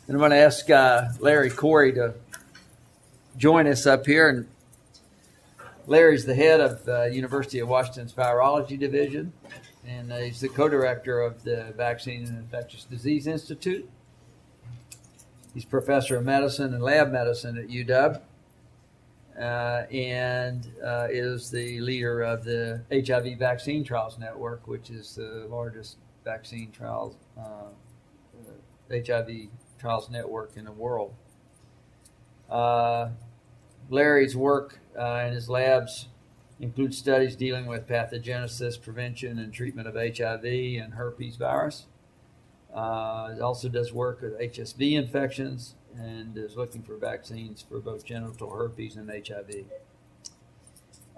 And I'm going to ask Larry Corey to join us up here. And Larry's the head of the University of Washington's Virology Division, and he's the co-director of the Vaccine and Infectious Disease Institute. He's professor of medicine and lab medicine at UW, and is the leader of the HIV Vaccine Trials Network, which is the largest vaccine trials, HIV trials network in the world. Larry's work in his labs includes studies dealing with pathogenesis, prevention, and treatment of HIV and herpes virus. He also does work with HSV infections and is looking for vaccines for both genital herpes and HIV.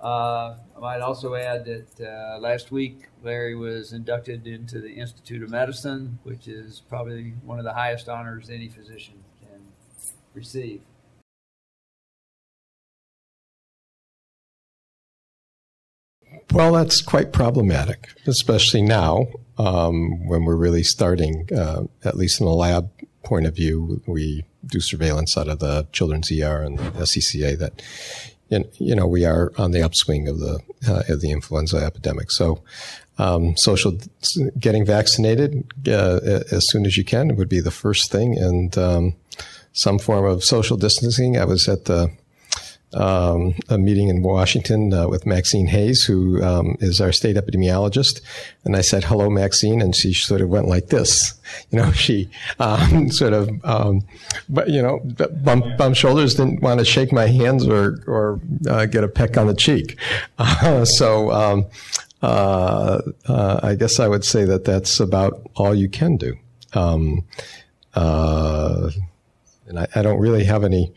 I might also add that last week Larry was inducted into the Institute of Medicine, which is probably one of the highest honors any physician can receive. Well, that's quite problematic, especially now when we're really starting, at least in the lab point of view. We do surveillance out of the Children's ER and SCCA that, we are on the upswing of the influenza epidemic. So getting vaccinated as soon as you can would be the first thing, and some form of social distancing. I was at a meeting in Washington with Maxine Hayes, who is our state epidemiologist. And I said, hello, Maxine. And she sort of went like this. She sort of, bump shoulders, didn't want to shake my hands or get a peck on the cheek. So I guess I would say that that's about all you can do. And I don't really have any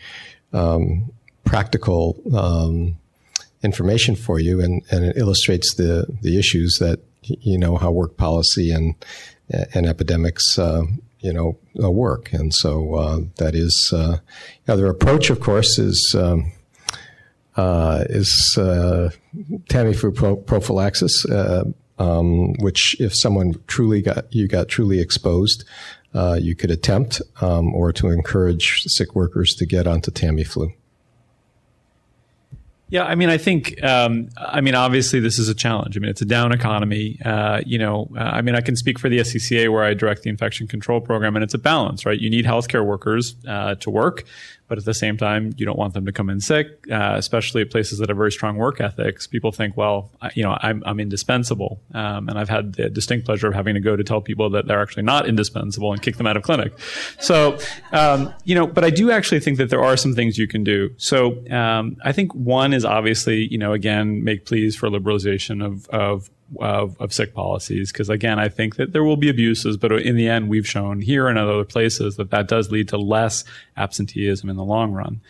practical information for you, and it illustrates the issues that how work policy and epidemics work. And so that is their approach, of course, is Tamiflu prophylaxis, which if someone got truly exposed, you could attempt, or to encourage sick workers to get onto Tamiflu. Yeah, I think, obviously this is a challenge. It's a down economy. I can speak for the SCCA, where I direct the infection control program, and it's a balance, right? You need healthcare workers to work, but at the same time, you don't want them to come in sick, especially at places that have very strong work ethics. People think, well, I'm indispensable. And I've had the distinct pleasure of having to go to tell people that they're actually not indispensable and kick them out of clinic. So, but I do actually think that there are some things you can do. So, I think one is obviously, again, make pleas for liberalization of sick policies. Because again, I think that there will be abuses, but in the end, we've shown here and other places that does lead to less absenteeism in the long run.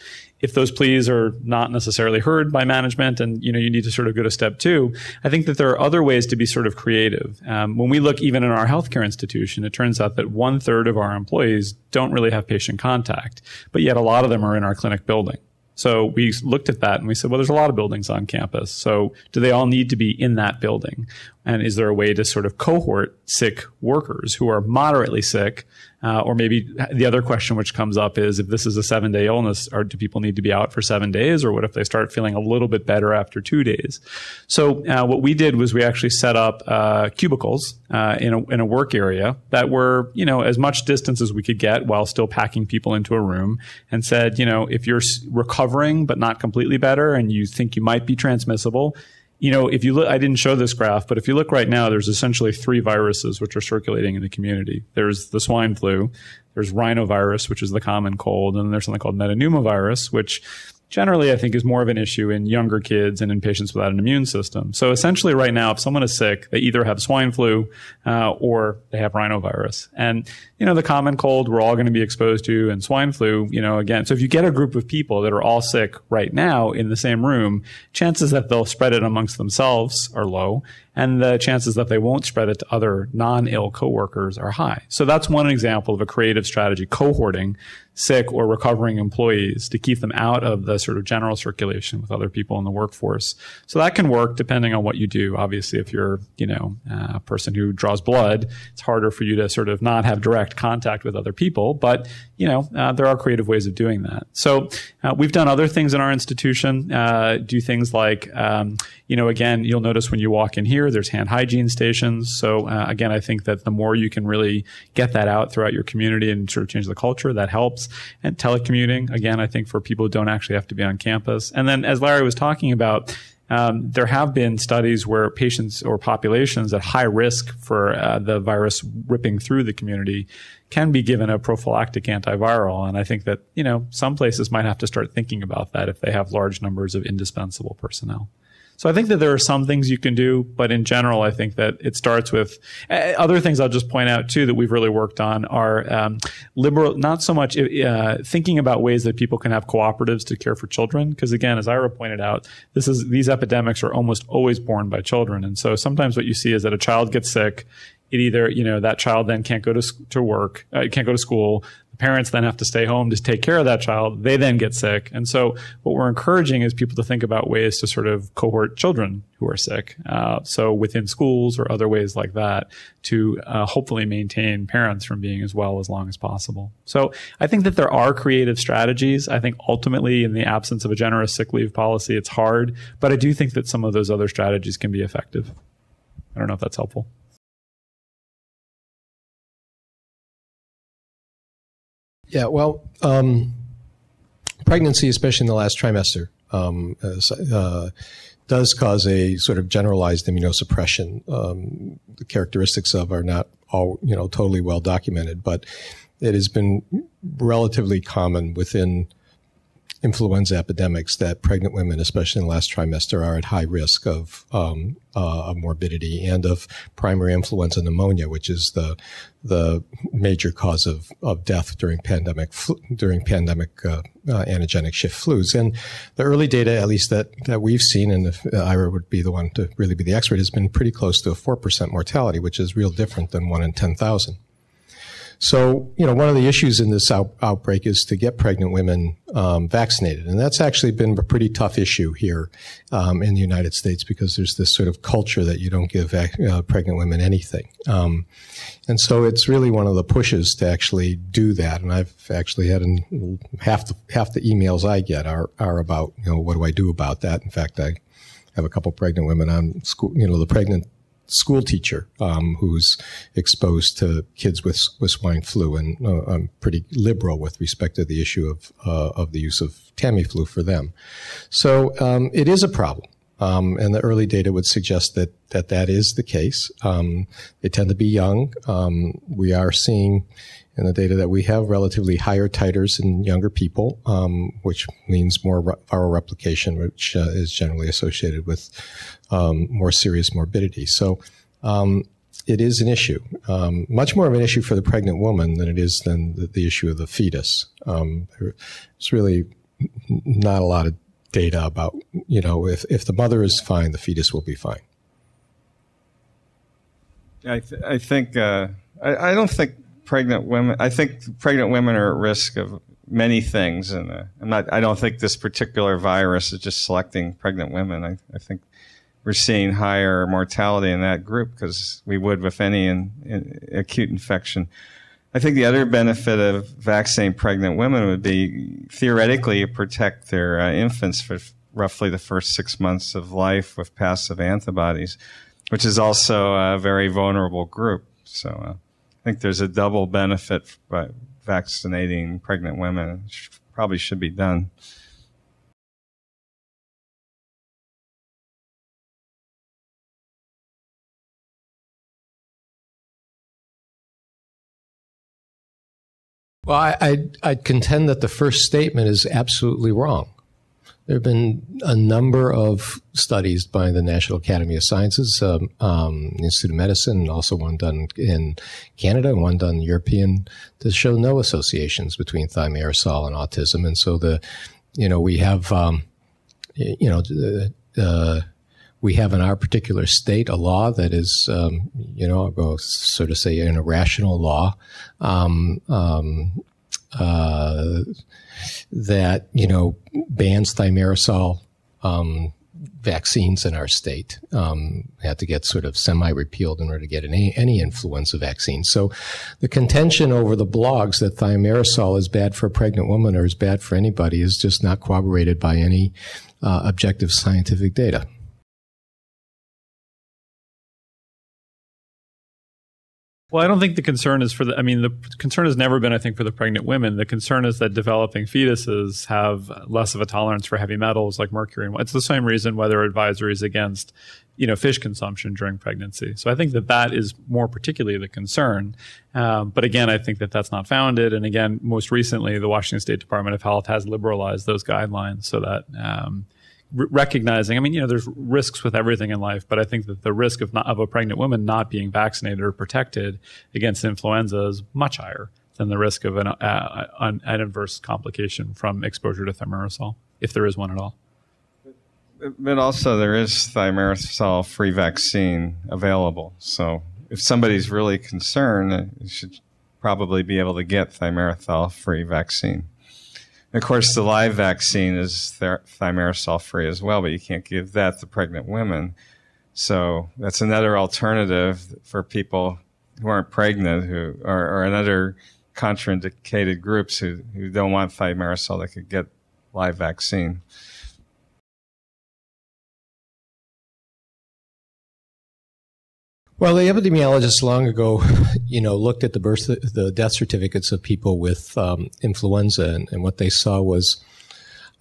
If those pleas are not necessarily heard by management, and you need to sort of go to step two, I think that there are other ways to be sort of creative. When we look even in our healthcare institution, it turns out that 1/3 of our employees don't really have patient contact, but yet a lot of them are in our clinic building. So we looked at that and we said, well, there's a lot of buildings on campus. So do they all need to be in that building? And is there a way to sort of cohort sick workers who are moderately sick? Or maybe the other question which comes up is, if this is a 7-day illness, do people need to be out for 7 days? Or what if they start feeling a little bit better after 2 days? So what we did was we actually set up cubicles in a work area that were, as much distance as we could get while still packing people into a room, and said, if you're recovering but not completely better and you think you might be transmissible, if you look, I didn't show this graph, but if you look right now, there's essentially 3 viruses which are circulating in the community. There's the swine flu, there's rhinovirus, which is the common cold, and then there's something called metapneumovirus, which generally I think is more of an issue in younger kids and in patients without an immune system. So essentially right now, if someone is sick, they either have swine flu or they have rhinovirus. And, the common cold we're all going to be exposed to, and swine flu, again, so if you get a group of people that are all sick right now in the same room, chances that they'll spread it amongst themselves are low. and the chances that they won't spread it to other non-ill coworkers are high. So that's one example of a creative strategy, cohorting sick or recovering employees to keep them out of the sort of general circulation with other people in the workforce. So that can work depending on what you do. Obviously, if you're, a person who draws blood, it's harder for you to sort of not have direct contact with other people. But, there are creative ways of doing that. So we've done other things in our institution, do things like, again, you'll notice when you walk in here, there's hand hygiene stations. So again, I think that the more you can really get that out throughout your community and sort of change the culture, that helps. And telecommuting, again, I think for people who don't actually have to be on campus. And then as Larry was talking about, there have been studies where patients or populations at high risk for the virus ripping through the community can be given a prophylactic antiviral. And I think that, some places might have to start thinking about that if they have large numbers of indispensable personnel. So I think that there are some things you can do, but in general, I think that it starts with other things I'll just point out too that we've really worked on are liberal, not so much thinking about ways that people can have cooperatives to care for children. Because again, as Ira pointed out, these epidemics are almost always borne by children. And so sometimes what you see is that a child gets sick. It either, that child then can't go to work, can't go to school. The parents then have to stay home to take care of that child. They then get sick. And so what we're encouraging is people to think about ways to sort of cohort children who are sick. So within schools or other ways like that to hopefully maintain parents from being as well as long as possible. So I think that there are creative strategies. I think ultimately in the absence of a generous sick leave policy, it's hard. But I do think that some of those other strategies can be effective. I don't know if that's helpful. Yeah, well, pregnancy, especially in the last trimester, does cause a sort of generalized immunosuppression. The characteristics of are not all, totally well documented, but it has been relatively common within influenza epidemics that pregnant women, especially in the last trimester, are at high risk of morbidity and of primary influenza pneumonia, which is the major cause of death during pandemic antigenic shift flus. And the early data, at least that we've seen, and if Ira would be the one to really be the expert, has been pretty close to a 4% mortality, which is real different than 1 in 10,000. So, one of the issues in this outbreak is to get pregnant women vaccinated. And that's actually been a pretty tough issue here in the United States because there's this sort of culture that you don't give pregnant women anything. And so it's really one of the pushes to actually do that. And I've actually had half the emails I get are about, what do I do about that? In fact, I have a couple pregnant women on school, the pregnant school teacher who's exposed to kids with swine flu, and I'm pretty liberal with respect to the issue of the use of Tamiflu for them. So it is a problem, and the early data would suggest that is the case. They tend to be young. We are seeing in the data that we have relatively higher titers in younger people, which means more viral replication, which is generally associated with more serious morbidity. So it is an issue, much more of an issue for the pregnant woman than it is than the issue of the fetus. There's really not a lot of data about, if the mother is fine, the fetus will be fine. I think I don't think pregnant women. I think pregnant women are at risk of many things, and I don't think this particular virus is just selecting pregnant women. I think we're seeing higher mortality in that group because we would with any acute infection. I think the other benefit of vaccinating pregnant women would be theoretically protect their infants for roughly the first 6 months of life with passive antibodies, which is also a very vulnerable group. So I think there's a double benefit by vaccinating pregnant women. It probably should be done. Well, I'd contend that the first statement is absolutely wrong. There have been a number of studies by the National Academy of Sciences, Institute of Medicine, and also one done in Canada and one done European, to show no associations between thimerosal and autism. And so we have, we have in our particular state a law that is, I'll go sort of say an irrational law, that, bans thimerosal, vaccines in our state. Had to get sort of semi-repealed in order to get any influenza vaccine. So the contention over the blogs that thimerosal is bad for a pregnant woman or is bad for anybody is just not corroborated by any objective scientific data. Well, I don't think the concern is the concern has never been, I think, for the pregnant women. The concern is that developing fetuses have less of a tolerance for heavy metals like mercury. And it's the same reason why there are advisories against, fish consumption during pregnancy. So I think that is more particularly the concern. But again, I think that that's not founded. And again, most recently, the Washington State Department of Health has liberalized those guidelines so that recognizing, there's risks with everything in life, but I think that the risk of a pregnant woman not being vaccinated or protected against influenza is much higher than the risk of an adverse complication from exposure to thimerosal, if there is one at all. But also there is thimerosal-free vaccine available. So if somebody's really concerned, you should probably be able to get thimerosal-free vaccine. Of course, the live vaccine is thimerosal-free as well, but you can't give that to pregnant women. So that's another alternative for people who aren't pregnant, who or another contraindicated groups who don't want thimerosal that could get live vaccine. Well, the epidemiologists long ago, looked at the death certificates of people with influenza, and what they saw was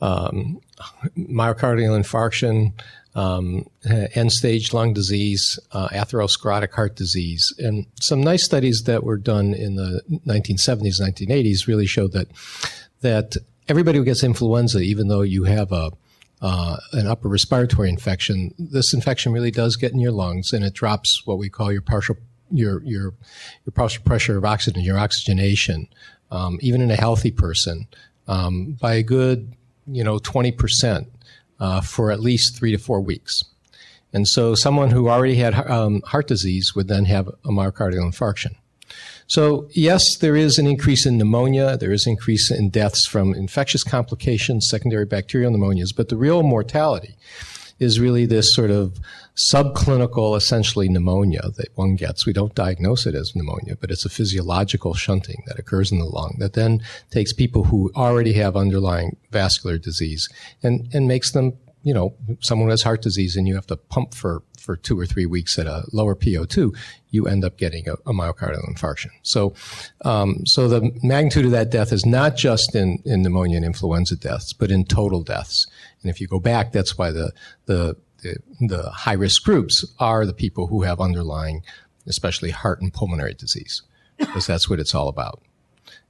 myocardial infarction, end-stage lung disease, atherosclerotic heart disease. And some nice studies that were done in the 1970s, 1980s really showed that everybody who gets influenza, even though you have an upper respiratory infection, this infection really does get in your lungs, and it drops what we call your partial pressure of oxygen, your oxygenation, even in a healthy person, by a good 20% for at least 3 to 4 weeks. And so someone who already had heart disease would then have a myocardial infarction. So yes, there is an increase in pneumonia. There is an increase in deaths from infectious complications, secondary bacterial pneumonias. But the real mortality is really this sort of subclinical, essentially, pneumonia that one gets. We don't diagnose it as pneumonia, but it's a physiological shunting that occurs in the lung that then takes people who already have underlying vascular disease and makes them, someone who has heart disease and you have to pump for 2 or 3 weeks at a lower PO2, you end up getting a myocardial infarction. So the magnitude of that death is not just in pneumonia and influenza deaths, but in total deaths. And if you go back, that's why the high-risk groups are the people who have underlying, especially heart and pulmonary disease, because that's what it's all about.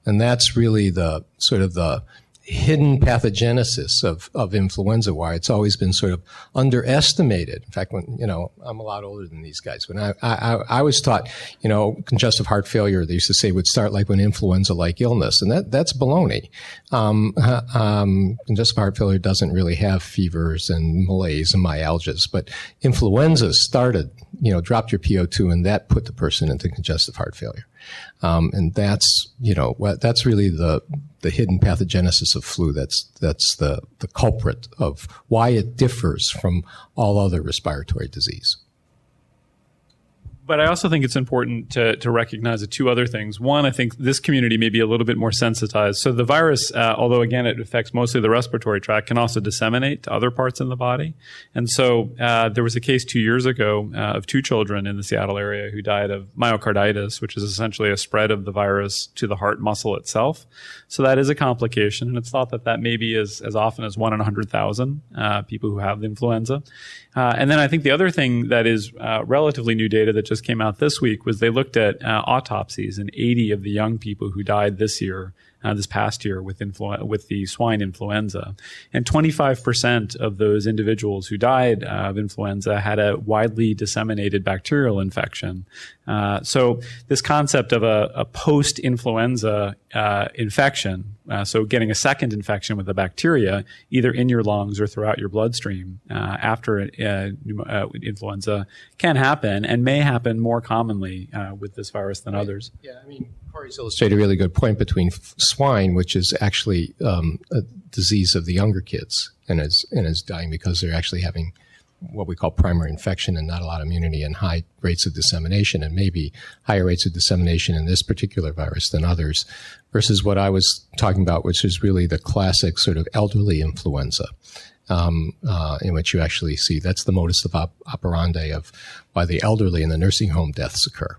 And that's really the sort of the hidden pathogenesis of influenza, why it's always been sort of underestimated. In fact, when, I'm a lot older than these guys. When I was taught, congestive heart failure, they used to say would start like an influenza-like illness. And that's baloney. Congestive heart failure doesn't really have fevers and malaise and myalgias, but influenza started, dropped your PO2 and that put the person into congestive heart failure. And that's, that's really the hidden pathogenesis of flu. That's the culprit of why it differs from all other respiratory disease. But I also think it's important to recognize two other things. One, I think this community may be a little bit more sensitized. So the virus, although again it affects mostly the respiratory tract, can also disseminate to other parts in the body. And so there was a case 2 years ago of 2 children in the Seattle area who died of myocarditis, which is essentially a spread of the virus to the heart muscle itself. So that is a complication, and it's thought that may be as often as 1 in 100,000 people who have the influenza. And then I think the other thing that is relatively new data that just came out this week was they looked at autopsies in 80 of the young people who died this past year with the swine influenza. And 25% of those individuals who died of influenza had a widely disseminated bacterial infection. So this concept of a post-influenza infection So getting a second infection with the bacteria, either in your lungs or throughout your bloodstream after influenza, can happen and may happen more commonly with this virus than others. Yeah, I mean, Corey's illustrated a really good point between swine, which is actually a disease of the younger kids, and is dying because they're actually having what we call primary infection and not a lot of immunity and high rates of dissemination, and maybe higher rates of dissemination in this particular virus than others, versus what I was talking about, which is really the classic sort of elderly influenza, in which you actually see that's the modus operandi of why the elderly in the nursing home deaths occur.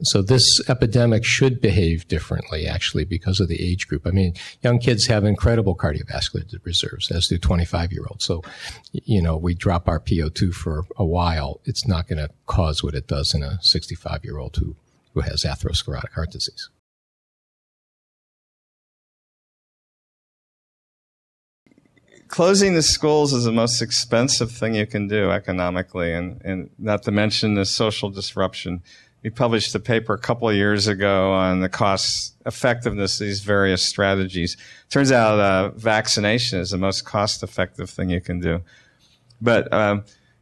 So this epidemic should behave differently, actually, because of the age group. I mean, young kids have incredible cardiovascular reserves, as do 25-year-olds. So, we drop our PO2 for a while. It's not going to cause what it does in a 65-year-old who has atherosclerotic heart disease. Closing the schools is the most expensive thing you can do economically, and not to mention the social disruption. We published a paper a couple of years ago on the cost effectiveness of these various strategies. Turns out vaccination is the most cost-effective thing you can do. But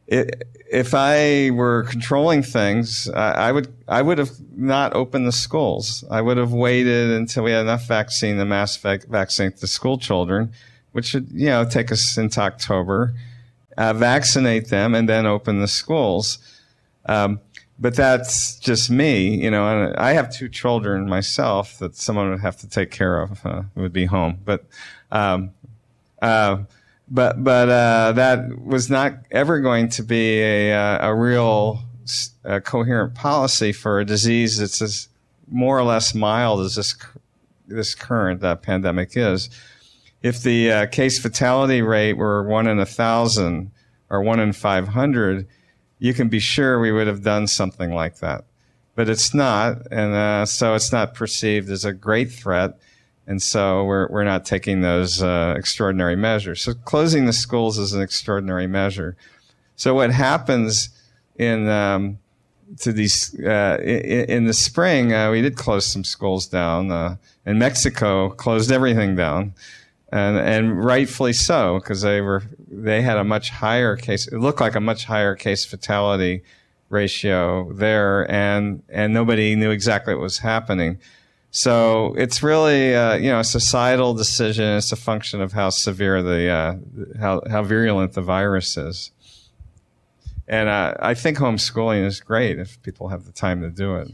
if I were controlling things, I would have not opened the schools. I would have waited until we had enough vaccine to mass vaccinate the school children, which should take us into October, vaccinate them, and then open the schools. But that's just me, and I have 2 children myself that someone would have to take care of, would be home. But that was not ever going to be a real coherent policy for a disease that's as more or less mild as this current pandemic is. If the case fatality rate were 1 in 1,000 or 1 in 500, you can be sure we would have done something like that. But it's not, and so it's not perceived as a great threat, and so we're not taking those extraordinary measures. So closing the schools is an extraordinary measure. So what happens in the spring, we did close some schools down, and Mexico closed everything down. And rightfully so, because they had a much higher case. It looked like a much higher case fatality ratio there, and nobody knew exactly what was happening. So it's really a societal decision. It's a function of how severe how virulent the virus is. And I think homeschooling is great if people have the time to do it.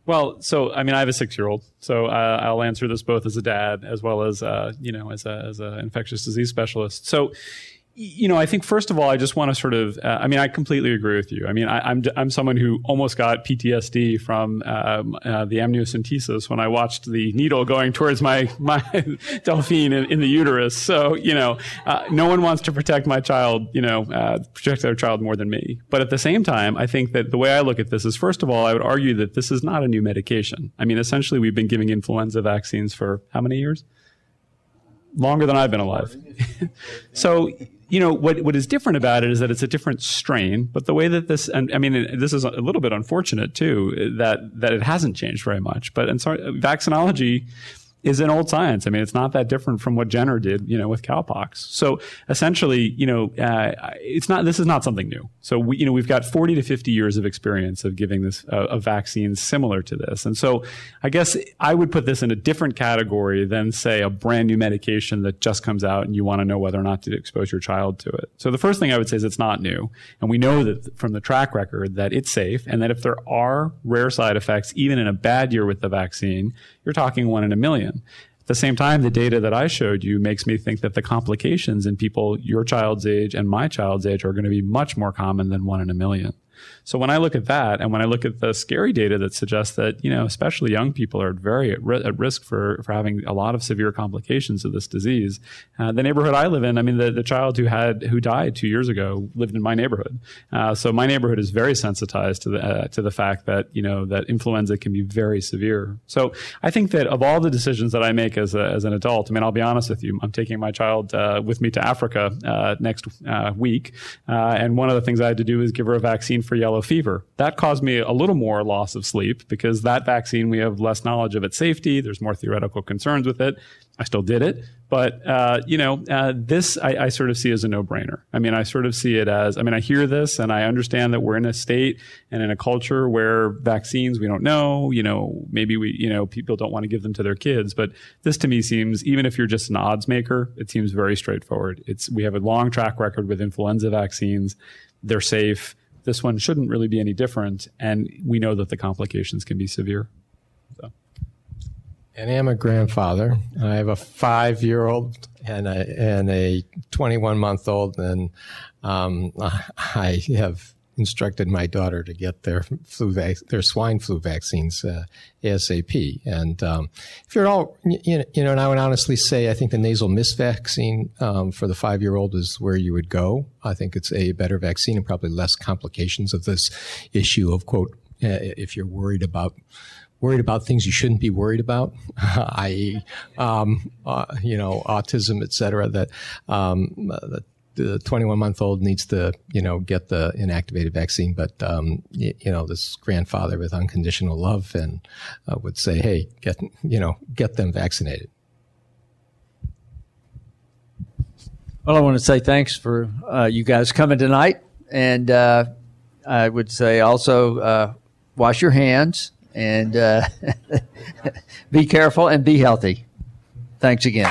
Well, so I mean, I have a 6-year-old, so I'll answer this both as a dad as well as as a infectious disease specialist. So, I think first of all, I just want to sort of, I completely agree with you. I mean, I'm someone who almost got PTSD from the amniocentesis when I watched the needle going towards my Delphine in the uterus. So, no one wants to protect my child, protect their child more than me. But at the same time, I think that the way I look at this is, first of all, I would argue that this is not a new medication. I mean, essentially, we've been giving influenza vaccines for how many years? Longer than I've been alive. So, what is different about it is that it's a different strain, but the way that this, and I mean, this is a little bit unfortunate too, that it hasn't changed very much. But vaccinology is an old science. I mean, it's not that different from what Jenner did, with cowpox. So essentially, this is not something new. So we've got 40 to 50 years of experience of giving this a vaccine similar to this. And so I guess I would put this in a different category than, say, a brand new medication that just comes out and you want to know whether or not to expose your child to it. So the first thing I would say is it's not new. And we know that from the track record that it's safe, and that if there are rare side effects, even in a bad year with the vaccine, you're talking 1 in a million. At the same time, the data that I showed you makes me think that the complications in people your child's age and my child's age are going to be much more common than 1 in a million. So when I look at that, and when I look at the scary data that suggests that, especially young people are very at risk for having a lot of severe complications of this disease, the neighborhood I live in, I mean, the child who died 2 years ago lived in my neighborhood. So my neighborhood is very sensitized to the fact that, that influenza can be very severe. So I think that of all the decisions that I make as an adult, I mean, I'll be honest with you, I'm taking my child with me to Africa next week. And one of the things I had to do is give her a vaccine for yellow fever. That caused me a little more loss of sleep because that vaccine, we have less knowledge of its safety. There's more theoretical concerns with it. I still did it. But, this I sort of see as a no-brainer. I mean, I sort of see it as, I hear this and I understand that we're in a state and in a culture where vaccines, we don't know, maybe people don't want to give them to their kids. But this to me seems, even if you're just an odds maker, it seems very straightforward. We have a long track record with influenza vaccines. They're safe. This one shouldn't really be any different. And we know that the complications can be severe. So. And I'm a grandfather. I have a 5-year-old and a 21-month-old, and I have instructed my daughter to get their swine flu vaccines ASAP. And if you're all, and I would honestly say I think the nasal mist vaccine for the 5-year-old is where you would go. I think it's a better vaccine and probably less complications of this issue of, quote, if you're worried about things you shouldn't be worried about, i.e., autism, et cetera, that the 21-month-old needs to, get the inactivated vaccine. But, this grandfather with unconditional love and would say, hey, get them vaccinated. Well, I want to say thanks for you guys coming tonight. And I would say also wash your hands. And be careful and be healthy. Thanks again.